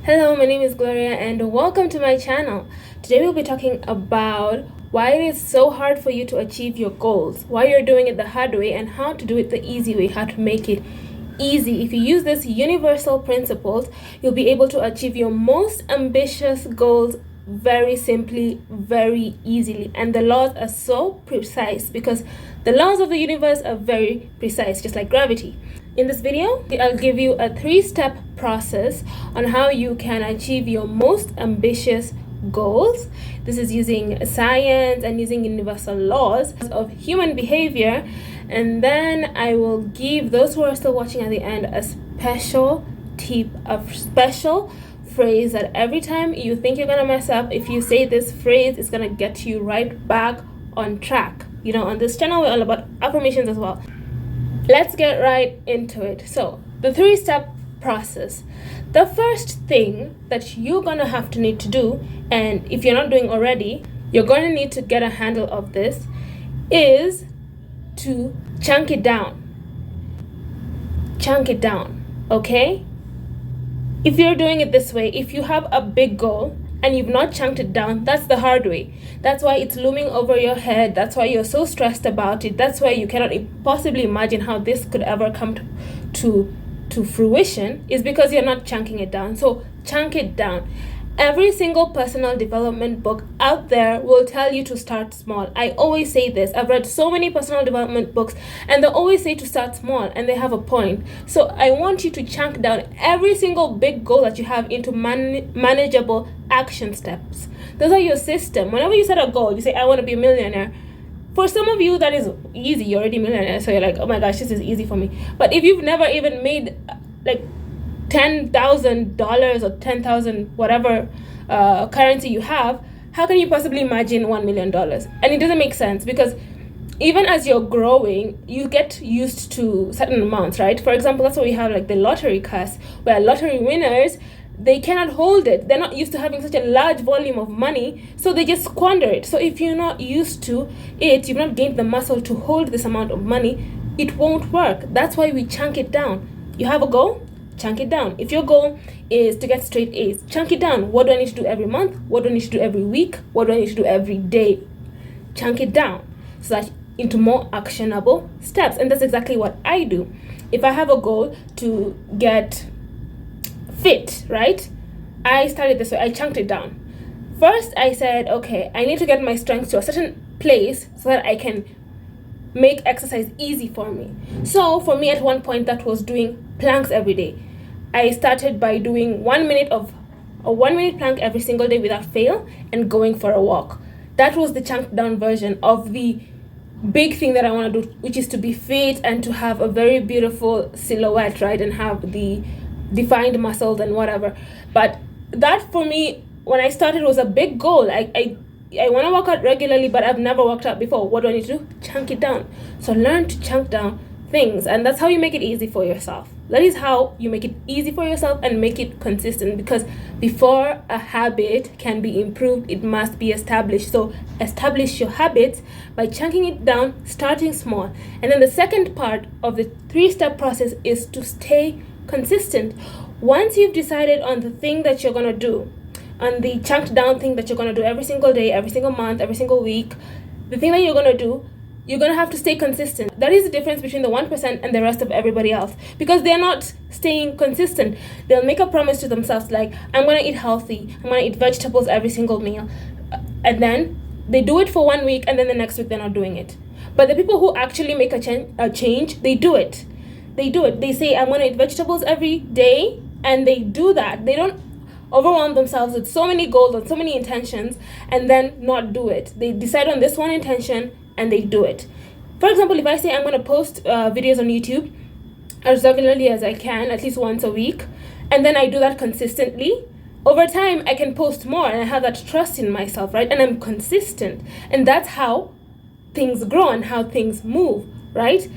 Hello, my name is Gloria and welcome to my channel. Today we'll be talking about why it is so hard for you to achieve your goals, why you're doing it the hard way, and how to do it the easy way, how to make it easy. If you use these universal principles, you'll be able to achieve your most ambitious goals very simply, very easily. And the laws are so precise because the laws of the universe are very precise, just like gravity. In this video, I'll give you a 3-step process on how you can achieve your most ambitious goals. This is using science and using universal laws of human behavior. And then I will give those who are still watching at the end a special tip, a special phrase that every time you think you're gonna mess up, if you say this phrase, it's gonna get you right back on track. You know, on this channel, we're all about affirmations as well. Let's get right into it. So, the 3-step process. The first thing that you're gonna have to need to do, and if you're not doing already, you're gonna need to get a handle of this, is to chunk it down. Chunk it down, okay? If you're doing it this way, if you have a big goal and you've not chunked it down, that's the hard way. That's why it's looming over your head. That's why you're so stressed about it. That's why you cannot possibly imagine how this could ever come to fruition, is because you're not chunking it down. So chunk it down. Every single personal development book out there will tell you to start small. I always say this. I've read so many personal development books and they always say to start small, and they have a point. So I want you to chunk down every single big goal that you have into manageable action steps. Those are your system. Whenever you set a goal, you say, I want to be a millionaire. For some of you, that is easy. You're already a millionaire. So you're like, oh my gosh, this is easy for me. But if you've never even made like $10,000 or 10,000 whatever currency you have, how can you possibly imagine $1 million? And it doesn't make sense, because even as you're growing, you get used to certain amounts, right? For example, that's why we have like the lottery curse, where lottery winners, they cannot hold it. They're not used to having such a large volume of money, so they just squander it. So if you're not used to it, you've not gained the muscle to hold this amount of money, it won't work. That's why we chunk it down. You have a goal? Chunk it down. If your goal is to get straight A's, chunk it down. What do I need to do every month? What do I need to do every week? What do I need to do every day? Chunk it down so that into more actionable steps. And that's exactly what I do. If I have a goal to get fit, right? I started this way. I chunked it down. First, I said, okay, I need to get my strength to a certain place so that I can make exercise easy for me. So for me, at one point, that was doing planks every day. I started by doing 1 minute of a 1-minute plank every single day without fail, and going for a walk. That was the chunked down version of the big thing that I want to do, which is to be fit and to have a very beautiful silhouette, right? And have the defined muscles and whatever. But that for me, when I started, was a big goal. I want to work out regularly, but I've never worked out before. What do I need to do? Chunk it down. So learn to chunk down things, and that's how you make it easy for yourself. That is how you make it easy for yourself and make it consistent, because before a habit can be improved, it must be established. So establish your habits by chunking it down, starting small. And then the second part of the 3-step process is to stay consistent. Once you've decided on the thing that you're going to do, on the chunked down thing that you're going to do every single day, every single month, every single week, the thing that you're going to do, you're going to have to stay consistent. That is the difference between the 1% and the rest of everybody else, because they're not staying consistent. They'll make a promise to themselves like, I'm going to eat healthy, I'm going to eat vegetables every single meal, and then they do it for 1 week, and then the next week they're not doing it. But the people who actually make a change, they do it. They say, I'm going to eat vegetables every day, and they do that. They don't overwhelm themselves with so many goals and so many intentions and then not do it. They decide on this one intention and they do it. For example, if I say I'm going to post videos on YouTube as regularly as I can, at least once a week, and then I do that consistently, over time I can post more, and I have that trust in myself, right? And I'm consistent, and that's how things grow and how things move, right?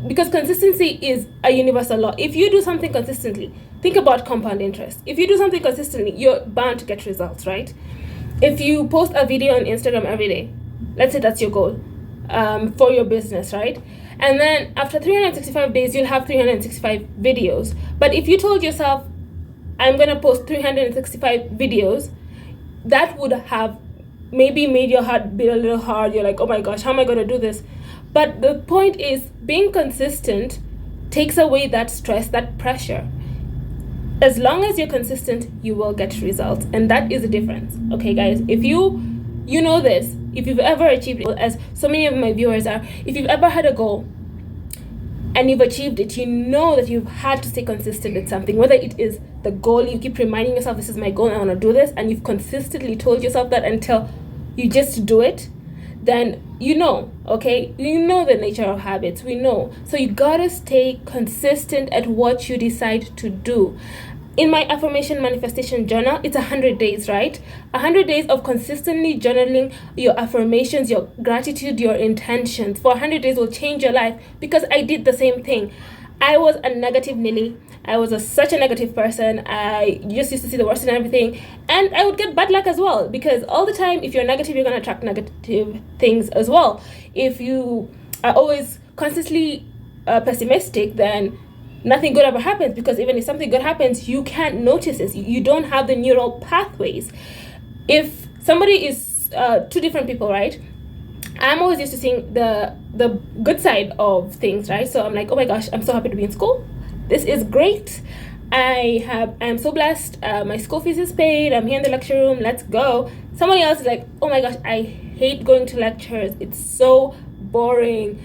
Because consistency is a universal law. If you do something consistently, think about compound interest. If you do something consistently, you're bound to get results, right? If you post a video on Instagram every day, let's say that's your goal for your business, right? And then after 365 days, you'll have 365 videos. But if you told yourself, I'm going to post 365 videos, that would have maybe made your heart beat a little hard. You're like, oh my gosh, how am I going to do this? But the point is, being consistent takes away that stress, that pressure. As long as you're consistent, you will get results. And that is the difference. Okay, guys, if you know this, if you've ever achieved it, as so many of my viewers are, if you've ever had a goal and you've achieved it, you know that you've had to stay consistent with something, whether it is the goal, you keep reminding yourself, this is my goal, I want to do this, and you've consistently told yourself that until you just do it, then you know, okay? You know the nature of habits, we know. So you gotta stay consistent at what you decide to do. In my affirmation manifestation journal, it's 100 days, right? 100 days of consistently journaling your affirmations, your gratitude, your intentions for 100 days will change your life, because I did the same thing. I was a negative Nilly. I was such a negative person. I just used to see the worst in everything. And I would get bad luck as well, because all the time, if you're negative, you're going to attract negative things as well. If you are always constantly pessimistic, then nothing good ever happens, because even if something good happens, you can't notice this. You don't have the neural pathways. If somebody is two different people, right? I'm always used to seeing the good side of things, right? So I'm like, oh my gosh, I'm so happy to be in school. This is great. I'm so blessed. My school fees is paid. I'm here in the lecture room. Let's go. Somebody else is like, oh my gosh, I hate going to lectures. It's so boring.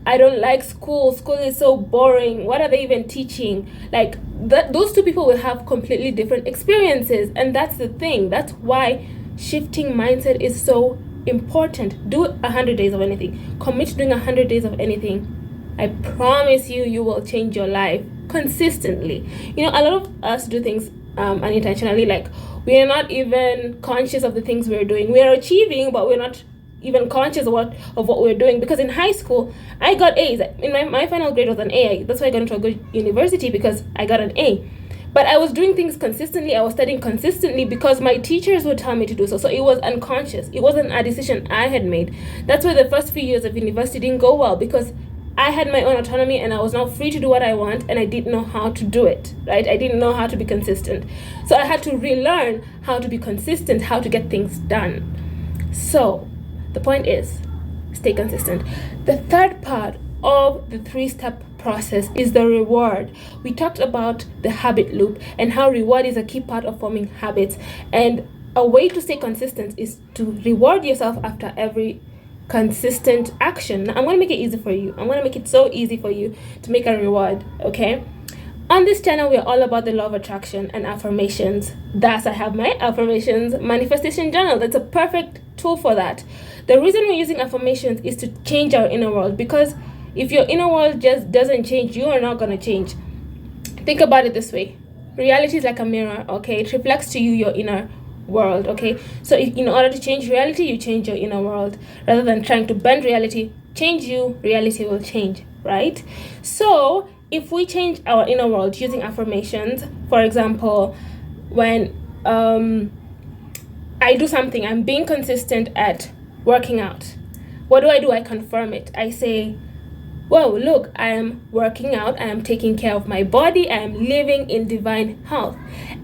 I don't like school. School is so boring. What are they even teaching? Like those two people will have completely different experiences. And that's the thing. That's why shifting mindset is so important. Do 100 days of anything. Commit to doing 100 days of anything. I promise you, you will change your life consistently. You know, a lot of us do things unintentionally. Like, we are not even conscious of the things we're doing. We are achieving, but we're not even conscious of what we're doing. Because in high school, I got A's. In my final grade was an A. That's why I got into a good university, because I got an A. But I was doing things consistently. I was studying consistently because my teachers would tell me to do so. So it was unconscious. It wasn't a decision I had made. That's why the first few years of university didn't go well, because I had my own autonomy and I was now free to do what I want, and I didn't know how to do it, right? I didn't know how to be consistent. So I had to relearn how to be consistent, how to get things done. So the point is, stay consistent. The third part of the 3-step process is the reward. We talked about the habit loop and how reward is a key part of forming habits. And a way to stay consistent is to reward yourself after every consistent action. Now, I'm going to make it easy for you. I'm going to make it so easy for you to make a reward, okay? On this channel, we're all about the law of attraction and affirmations. Thus, I have my affirmations manifestation journal. That's a perfect tool for that. The reason we're using affirmations is to change our inner world, because if your inner world just doesn't change, you are not going to change. Think about it this way. Reality is like a mirror, okay? It reflects to you your inner world, okay? So in order to change reality, you change your inner world. Rather than trying to bend reality, change you, reality will change, right? So if we change our inner world using affirmations, for example, when I do something, I'm being consistent at working out. What do? I confirm it. I say, whoa, look, I am working out, I am taking care of my body, I am living in divine health.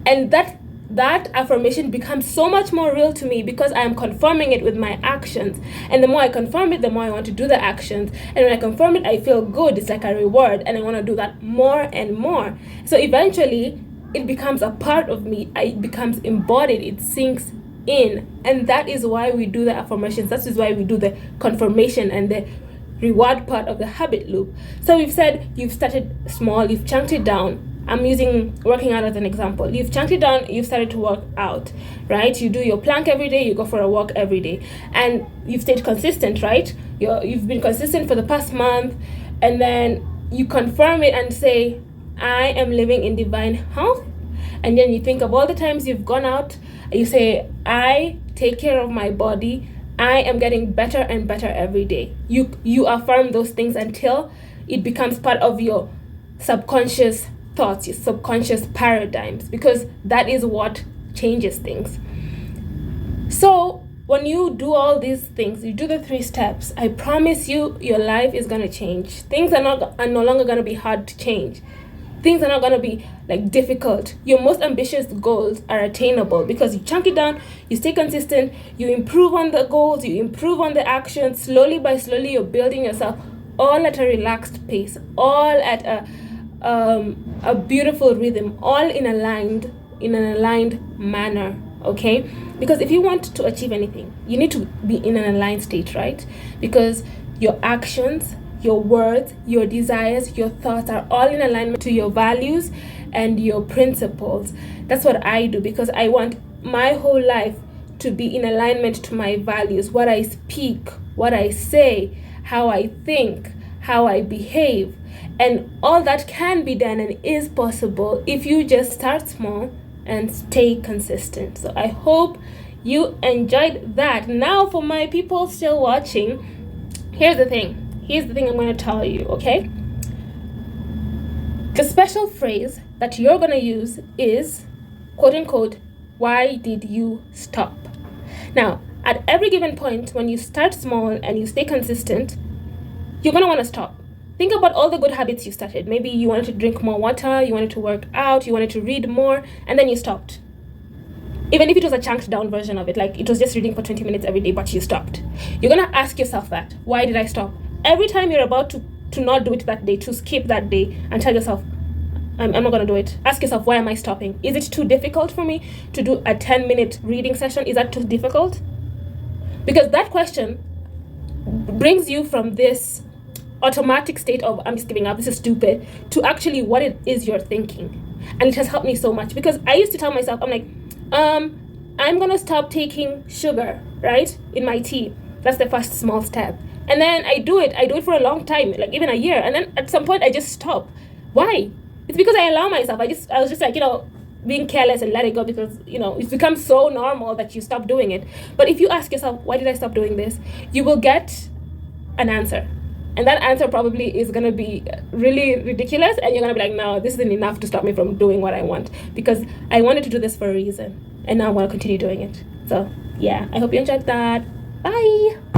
And that affirmation becomes so much more real to me, because I am confirming it with my actions. And the more I confirm it, the more I want to do the actions. And when I confirm it, I feel good. It's like a reward, and I want to do that more and more. So eventually, it becomes a part of me. It becomes embodied. It sinks in. And that is why we do the affirmations. That is why we do the confirmation and the reward part of the habit loop. So we've said you've started small, you've chunked it down. I'm using working out as an example. You've chunked it down, you've started to work out, right? You do your plank every day, you go for a walk every day, and you've stayed consistent, right? You've been consistent for the past month, and then you confirm it and say, I am living in divine health. And then you think of all the times you've gone out, you say, I take care of my body, I am getting better and better every day. You affirm those things until it becomes part of your subconscious thoughts, your subconscious paradigms, because that is what changes things. So when you do all these things, you do the 3 steps, I promise you, your life is going to change. Things are no longer going to be hard to change. things are not going to be like difficult. Your most ambitious goals are attainable because you chunk it down, you stay consistent, you improve on the goals, you improve on the actions. Slowly by slowly, you're building yourself, all at a relaxed pace, all at a beautiful rhythm, all in an aligned manner. Okay, because if you want to achieve anything, you need to be in an aligned state, right? Because your actions, your words, your desires, your thoughts are all in alignment to your values and your principles. That's what I do, because I want my whole life to be in alignment to my values, what I speak, what I say, how I think, how I behave. And all that can be done and is possible if you just start small and stay consistent. So I hope you enjoyed that. Now for my people still watching, here's the thing I'm going to tell you, okay? The special phrase that you're going to use is, quote unquote, why did you stop? Now, at every given point, when you start small and you stay consistent, you're going to want to stop. Think about all the good habits you started. Maybe you wanted to drink more water, you wanted to work out, you wanted to read more, and then you stopped. Even if it was a chunked down version of it, like it was just reading for 20 minutes every day, but you stopped. You're going to ask yourself that. Why did I stop? Every time you're about to not do it that day, to skip that day, and tell yourself, I'm not going to do it. Ask yourself, why am I stopping? Is it too difficult for me to do a 10-minute reading session? Is that too difficult? Because that question brings you from this automatic state of, I'm just giving up, this is stupid, to actually what it is you're thinking. And it has helped me so much, because I used to tell myself, I'm like, I'm going to stop taking sugar, right, in my tea. That's the first small step. And then I do it for a long time, like even a year. And then at some point I just stop. Why? It's because I allow myself. I was just like, being careless and let it go, because, it's become so normal that you stop doing it. But if you ask yourself, why did I stop doing this? You will get an answer. And that answer probably is going to be really ridiculous. And you're going to be like, no, this isn't enough to stop me from doing what I want. Because I wanted to do this for a reason. And now I want to continue doing it. So, yeah, I hope you enjoyed that. Bye.